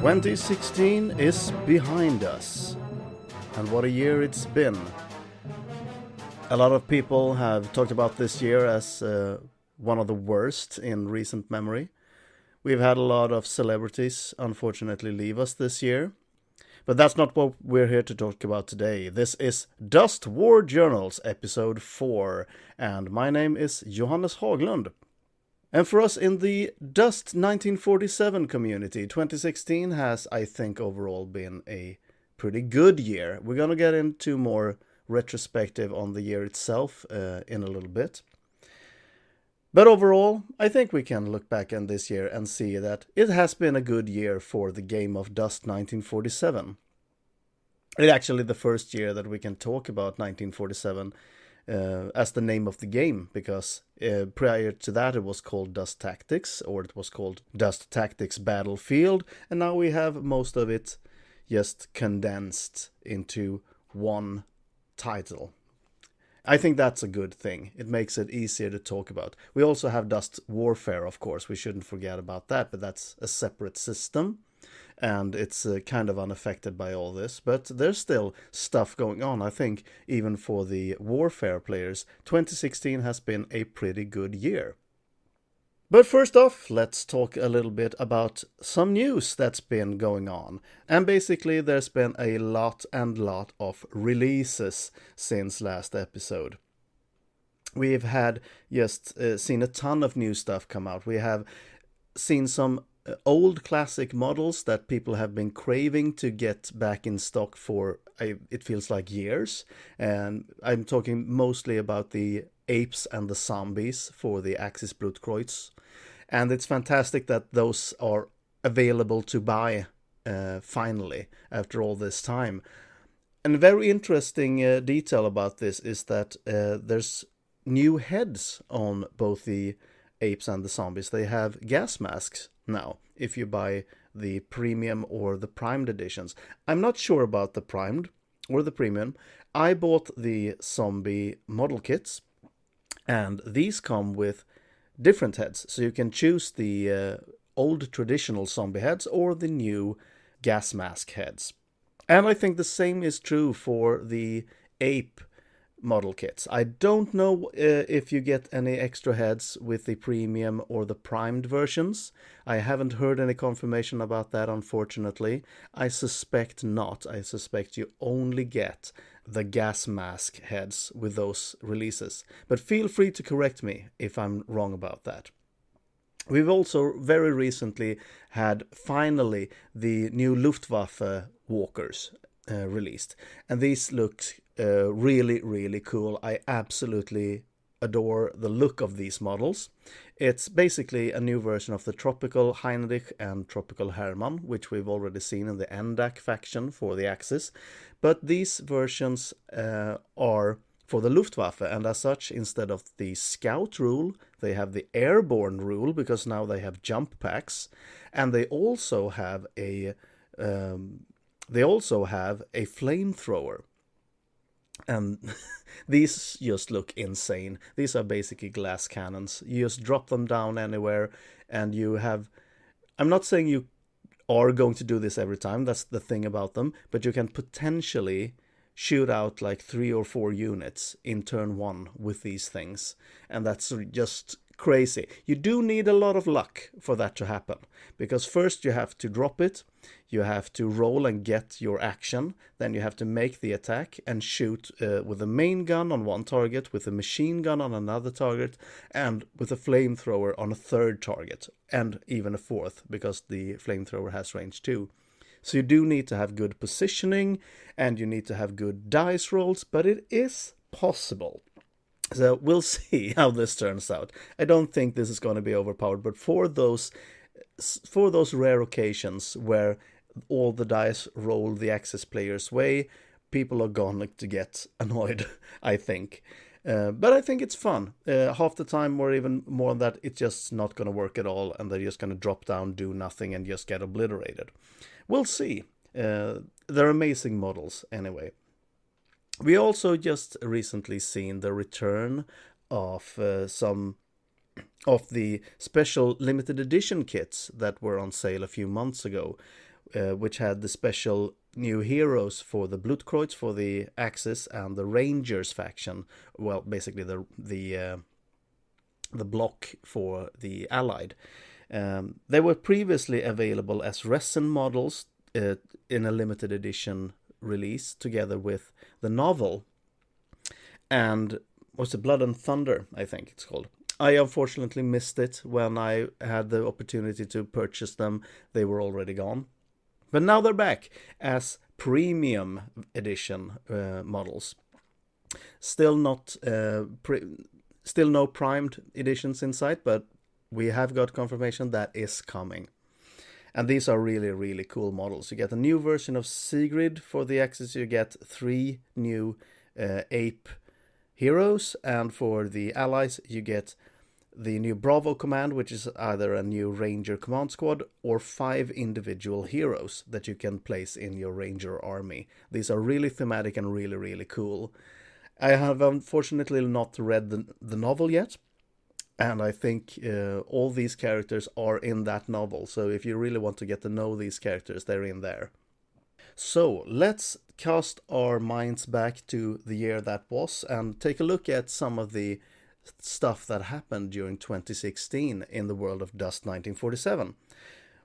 2016 is behind us, and what a year it's been. A lot of people have talked about this year as one of the worst in recent memory. We've had a lot of celebrities unfortunately leave us this year, but that's not what we're here to talk about today. This is Dust War Journals episode 4, and my name is Johannes Haglund. And for us in the Dust 1947 community, 2016 has, I think, overall been a pretty good year. We're going to get into more retrospective on the year itself in a little bit. But overall, I think we can look back on this year and see that it has been a good year for the game of Dust 1947. It's actually the first year that we can talk about 1947 as the name of the game, because prior to that it was called Dust Tactics, or it was called Dust Tactics Battlefield, and now we have most of it just condensed into one title. I think that's a good thing. It makes it easier to talk about. We also have Dust Warfare, of course. We shouldn't forget about that, but that's a separate system, and it's kind of unaffected by all this. But there's still stuff going on. I think even for the Warfare players, 2016 has been a pretty good year. But first off, let's talk a little bit about some news that's been going on. And basically there's been a lot of releases since last episode. We've had just seen a ton of new stuff come out. We have seen some old classic models that people have been craving to get back in stock for, it feels like years. And I'm talking mostly about the apes and the zombies for the Axis Blutkreuz. And it's fantastic that those are available to buy finally after all this time. And a very interesting detail about this is that there's new heads on both the apes and the zombies. They have gas masks now if you buy the premium or the primed editions. I'm not sure about the primed or the premium. I bought the zombie model kits, and these come with different heads, so you can choose the old traditional zombie heads or the new gas mask heads. And I think the same is true for the ape model kits. I don't know if you get any extra heads with the premium or the primed versions. I haven't heard any confirmation about that, unfortunately. I suspect not. I suspect you only get the gas mask heads with those releases. But feel free to correct me if I'm wrong about that. We've also very recently had finally the new Luftwaffe walkers released. And these look really cool. I absolutely adore the look of these models. It's basically a new version of the Tropical Heinrich and Tropical Hermann, which we've already seen in the NDAC faction for the Axis. But these versions are for the Luftwaffe, and as such, instead of the Scout rule, they have the Airborne rule, because now they have jump packs, and they also have a flamethrower. And these just look insane. These are basically glass cannons. You just drop them down anywhere, and you have... I'm not saying you are going to do this every time, that's the thing about them, but you can potentially shoot out like 3 or 4 units in turn 1 with these things. And that's just crazy. You do need a lot of luck for that to happen, because first you have to drop it, you have to roll and get your action, then you have to make the attack and shoot with a main gun on one target, with a machine gun on another target, and with a flamethrower on a third target, and even a fourth, because the flamethrower has range too. So you do need to have good positioning, and you need to have good dice rolls, but it is possible. So we'll see how this turns out. I don't think this is going to be overpowered, but for those rare occasions where all the dice roll the Axis player's way, people are going to get annoyed, I think. But I think it's fun. Half the time, or even more than that, it's just not going to work at all, and they're just going to drop down, do nothing, and just get obliterated. We'll see. They're amazing models anyway. We also just recently seen the return of some of the special limited edition kits that were on sale a few months ago. which had the special new heroes for the Blutkreuz, for the Axis, and the Rangers faction. Well, basically the block for the Allied. They were previously available as resin models in a limited edition release together with the novel. And what's it, Blood and Thunder, I think it's called. I unfortunately missed it when I had the opportunity to purchase them. They were already gone. But now they're back as premium edition models. Still not still no primed editions in sight, but we have got confirmation that is coming. And these are really, really cool models. You get a new version of Sigrid for the Axis. You get 3 new ape heroes, and for the Allies you get the new Bravo command, which is either a new Ranger command squad or 5 individual heroes that you can place in your Ranger army. These are really thematic and really, really cool. I have unfortunately not read the novel yet, and I think all these characters are in that novel, so if you really want to get to know these characters, they're in there. So let's cast our minds back to the year that was and take a look at some of the stuff that happened during 2016 in the world of Dust 1947.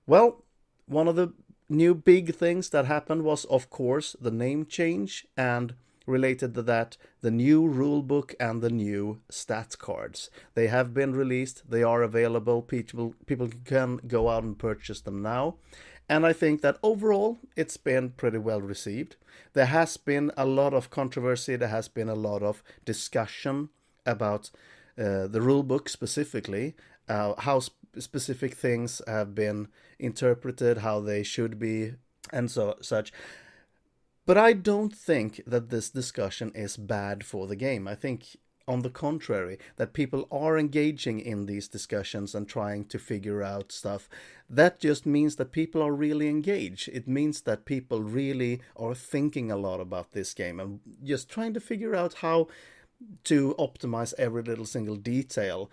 Well, one of the new big things that happened was, of course, the name change, and related to that, the new rulebook and the new stat cards. They have been released, they are available, people can go out and purchase them now. And I think that overall it's been pretty well received. There has been a lot of controversy, there has been a lot of discussion about the rulebook specifically, how specific things have been interpreted, how they should be, and such. But I don't think that this discussion is bad for the game. I think, on the contrary, that people are engaging in these discussions and trying to figure out stuff. That just means that people are really engaged. It means that people really are thinking a lot about this game and just trying to figure out how to optimize every little single detail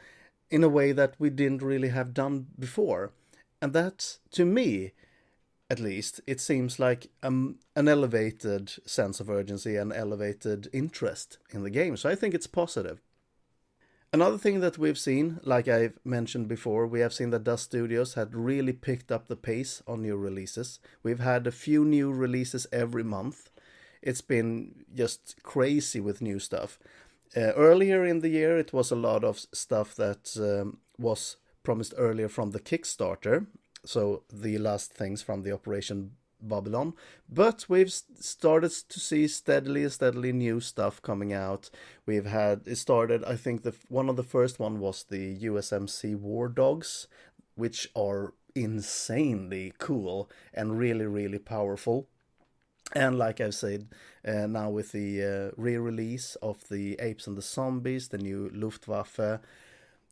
in a way that we didn't really have done before. And that, to me, at least, it seems like an elevated sense of urgency and elevated interest in the game. So I think it's positive. Another thing that we've seen, like I've mentioned before, we have seen that Dust Studios had really picked up the pace on new releases. We've had a few new releases every month. It's been just crazy with new stuff. Earlier in the year, it was a lot of stuff that was promised earlier from the Kickstarter. So the last things from the Operation Babylon. But we've started to see steadily new stuff coming out. We've had, it started, I think one of the first one was the USMC War Dogs, which are insanely cool and really, really powerful. And like I've said, now with the re-release of the Apes and the Zombies, the new Luftwaffe,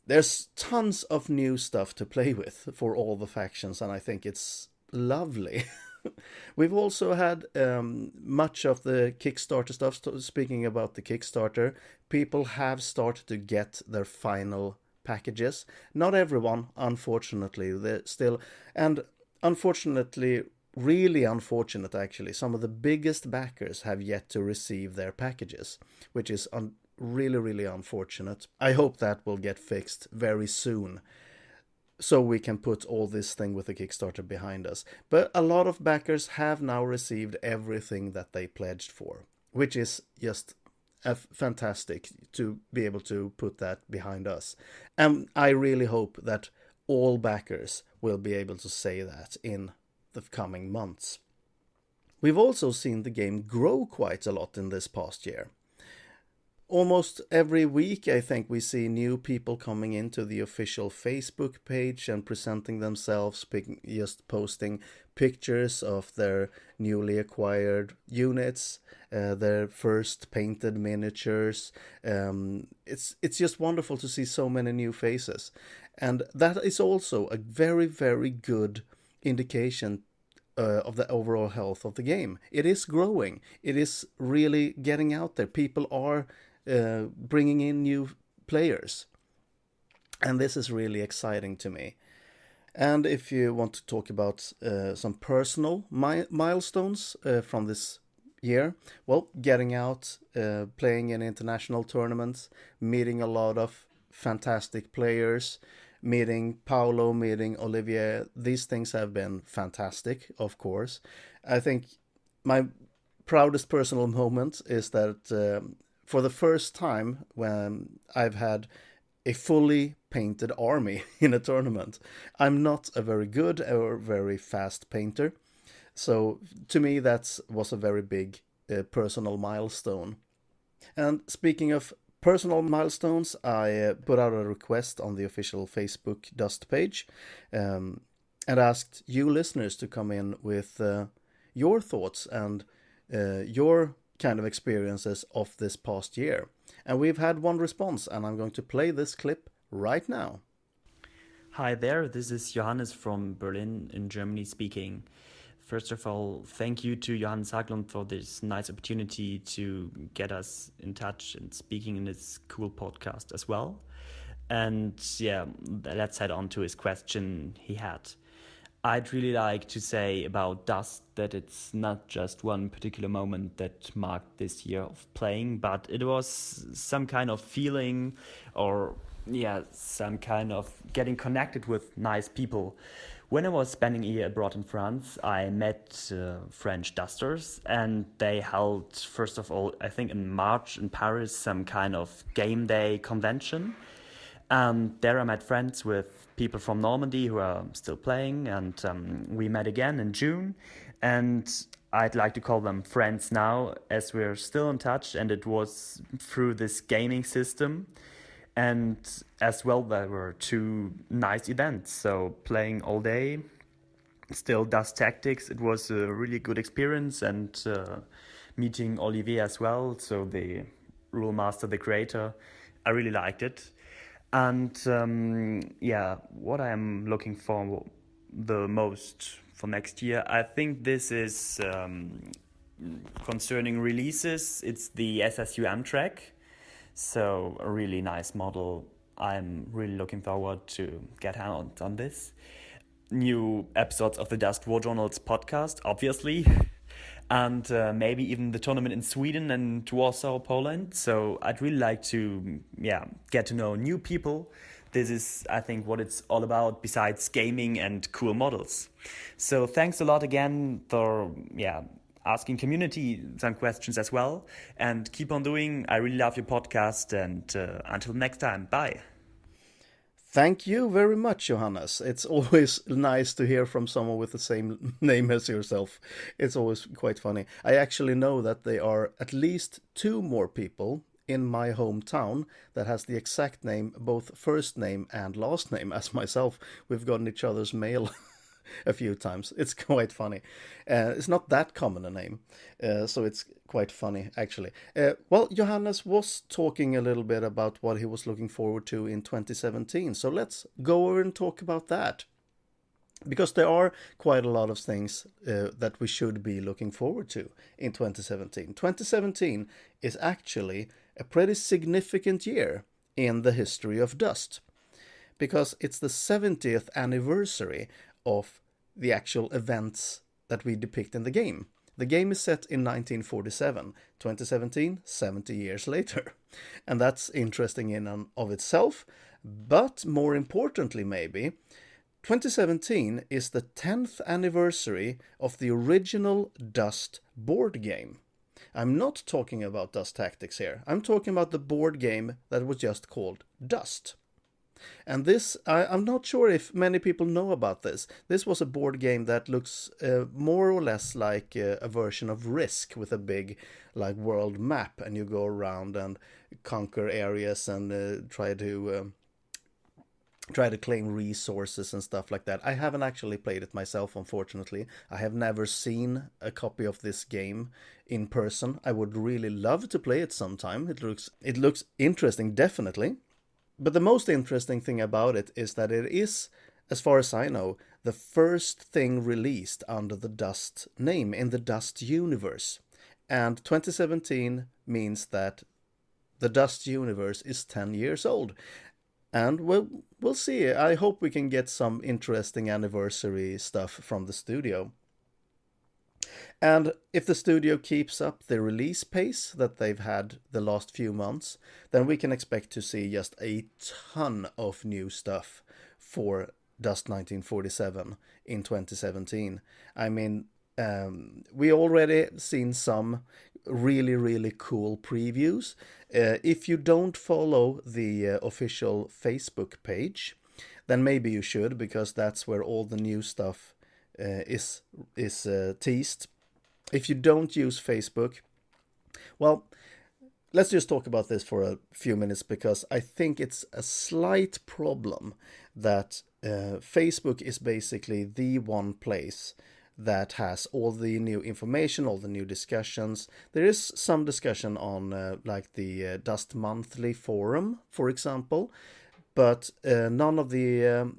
there's tons of new stuff to play with for all the factions, and I think it's lovely. We've also had much of the Kickstarter stuff. Speaking about the Kickstarter, people have started to get their final packages. Not everyone, unfortunately. They're still, and unfortunately, really unfortunate actually, some of the biggest backers have yet to receive their packages, which is really, really unfortunate. I hope that will get fixed very soon, so we can put all this thing with the Kickstarter behind us. But a lot of backers have now received everything that they pledged for, which is just fantastic to be able to put that behind us. And I really hope that all backers will be able to say that in the coming months. We've also seen the game grow quite a lot in this past year. Almost every week, I think, we see new people coming into the official Facebook page and presenting themselves, just posting pictures of their newly acquired units, their first painted miniatures. It's just wonderful to see so many new faces. And that is also a very, very good indication of the overall health of the game. It is growing. It is really getting out there. People are bringing in new players, and this is really exciting to me. And if you want to talk about some personal milestones from this year, well, getting out, playing in international tournaments, meeting a lot of fantastic players, meeting Paolo, meeting Olivier, these things have been fantastic, of course. I think my proudest personal moment is that for the first time when I've had a fully painted army in a tournament. I'm not a very good or very fast painter, so to me that was a very big personal milestone. And speaking of personal milestones, I put out a request on the official Facebook Dust page and asked you listeners to come in with your thoughts and your kind of experiences of this past year. And we've had one response, and I'm going to play this clip right now. Hi there, this is Johannes from Berlin in Germany speaking. First of all, thank you to Johannes Haglund for this nice opportunity to get us in touch and speaking in this cool podcast as well. And yeah, let's head on to his question he had. I'd really like to say about Dust that it's not just one particular moment that marked this year of playing, but it was some kind of feeling or some kind of getting connected with nice people. When I was spending a year abroad in France, I met French dusters, and they held, first of all, I think in March in Paris, some kind of game day convention. There I met friends with people from Normandy who are still playing, and we met again in June. And I'd like to call them friends now, as we're still in touch, and it was through this gaming system. And as well, there were two nice events. So playing all day, still Dust Tactics, it was a really good experience, and meeting Olivier as well, so the rule master, the creator, I really liked it. And what I'm looking for the most for next year, I think this is concerning releases. It's the SSU Amtrak. So a really nice model. I'm really looking forward to get out on this. New episodes of the Dust War Journals podcast, obviously. And maybe even the tournament in Sweden and Warsaw, Poland. So I'd really like to, get to know new people. This is, I think, what it's all about besides gaming and cool models. So thanks a lot again for, asking community some questions as well. And keep on doing. I really love your podcast. And until next time, bye. Thank you very much, Johannes. It's always nice to hear from someone with the same name as yourself. It's always quite funny. I actually know that there are at least two more people in my hometown that has the exact name, both first name and last name, as myself. We've gotten each other's mail a few times. It's quite funny. It's not that common a name, so it's quite funny, actually. Well, Johannes was talking a little bit about what he was looking forward to in 2017, so let's go over and talk about that. Because there are quite a lot of things that we should be looking forward to in 2017. 2017 is actually a pretty significant year in the history of Dust, because it's the 70th anniversary of the actual events that we depict in the game. The game is set in 1947, 2017, 70 years later. And that's interesting in and of itself, but more importantly maybe, 2017 is the 10th anniversary of the original Dust board game. I'm not talking about Dust Tactics here, I'm talking about the board game that was just called Dust. And this, I'm not sure if many people know about this. This was a board game that looks more or less like a version of Risk, with a big world map, and you go around and conquer areas and try to claim resources and stuff like that. I haven't actually played it myself, unfortunately. I have never seen a copy of this game in person. I would really love to play it sometime. It looks interesting, definitely. But the most interesting thing about it is that it is, as far as I know, the first thing released under the Dust name in the Dust universe. And 2017 means that the Dust universe is 10 years old. And we'll see. I hope we can get some interesting anniversary stuff from the studio. And if the studio keeps up the release pace that they've had the last few months, then we can expect to see just a ton of new stuff for Dust 1947 in 2017. I mean, we already seen some really, really cool previews. If you don't follow the official Facebook page, then maybe you should, because that's where all the new stuff is teased. If you don't use Facebook, well, let's just talk about this for a few minutes, because I think it's a slight problem that Facebook is basically the one place that has all the new information, all the new discussions. There is some discussion on like the Dust Monthly forum, for example, but none of the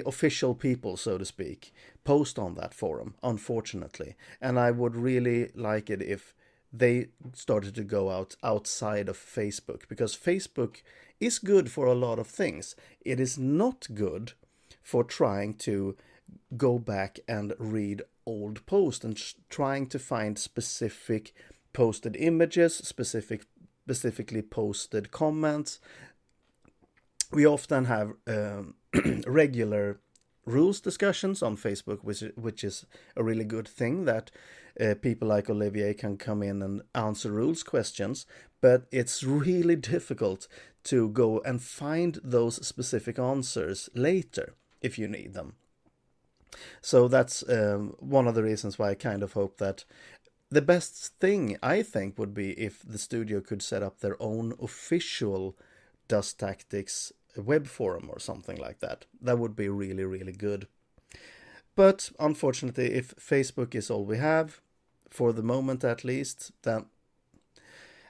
official people, so to speak, post on that forum, unfortunately. And I would really like it if they started to go outside of Facebook, because Facebook is good for a lot of things. It is not good for trying to go back and read old posts and trying to find specific posted images, specifically posted comments. We often have regular rules discussions on Facebook, which is a really good thing, that people like Olivier can come in and answer rules questions, but it's really difficult to go and find those specific answers later if you need them. So that's one of the reasons why I kind of hope that the best thing, I think, would be if the studio could set up their own official Dust Tactics web forum or something like that. That would be really, really good. But unfortunately, if Facebook is all we have, for the moment at least, then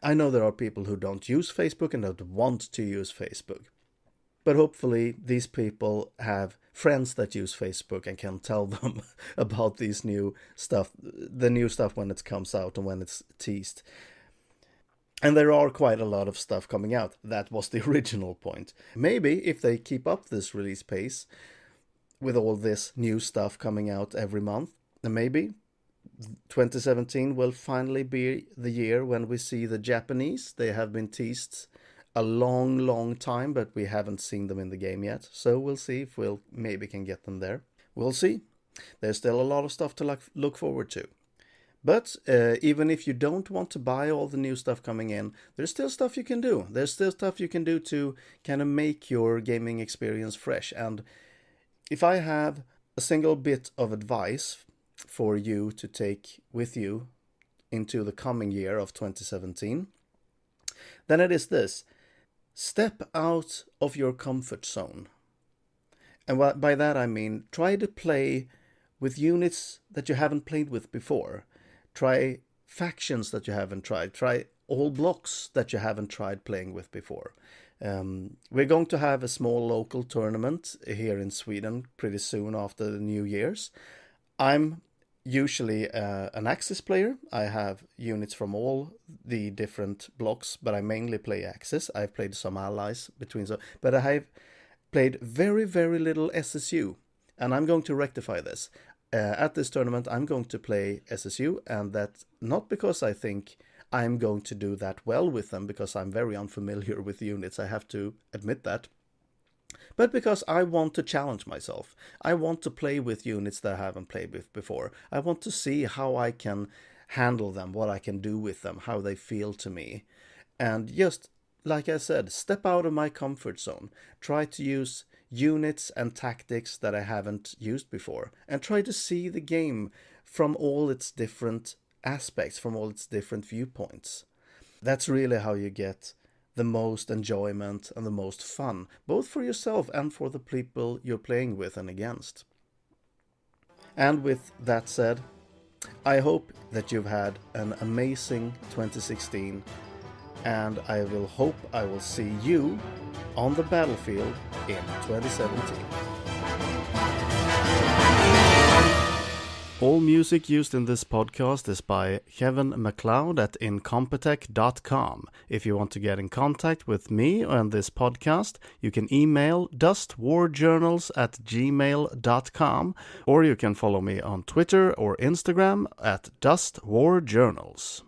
I know there are people who don't use Facebook and don't want to use Facebook. But hopefully these people have friends that use Facebook and can tell them about these new stuff, the new stuff when it comes out and when it's teased. And there are quite a lot of stuff coming out. That was the original point. Maybe if they keep up this release pace with all this new stuff coming out every month, then maybe 2017 will finally be the year when we see the Japanese. They have been teased a long time, but we haven't seen them in the game yet. So we'll see if we'll maybe can get them there. We'll see. There's still a lot of stuff to look forward to. But even if you don't want to buy all the new stuff coming in, there's still stuff you can do. There's still stuff you can do to kind of make your gaming experience fresh. And if I have a single bit of advice for you to take with you into the coming year of 2017, then it is this. Step out of your comfort zone. And by that I mean try to play with units that you haven't played with before. Try factions that you haven't tried. Try all blocks that you haven't tried playing with before. We're going to have a small local tournament here in Sweden pretty soon after the New Year's. I'm usually an Axis player. I have units from all the different blocks, but I mainly play Axis. I've played some allies but I have played very, very little SSU, and I'm going to rectify this. At this tournament, I'm going to play SSU, and that's not because I think I'm going to do that well with them, because I'm very unfamiliar with units, I have to admit that, but because I want to challenge myself. I want to play with units that I haven't played with before. I want to see how I can handle them, what I can do with them, how they feel to me. And just, like I said, step out of my comfort zone. Try to use units and tactics that I haven't used before, and try to see the game from all its different aspects, from all its different viewpoints. That's really how you get the most enjoyment and the most fun, both for yourself and for the people you're playing with and against. And with that said, I hope that you've had an amazing 2016, and I will see you on the battlefield in 2017. All music used in this podcast is by Kevin MacLeod at incompetech.com. If you want to get in contact with me and this podcast, you can email dustwarjournals@gmail.com, or you can follow me on Twitter or Instagram at dustwarjournals.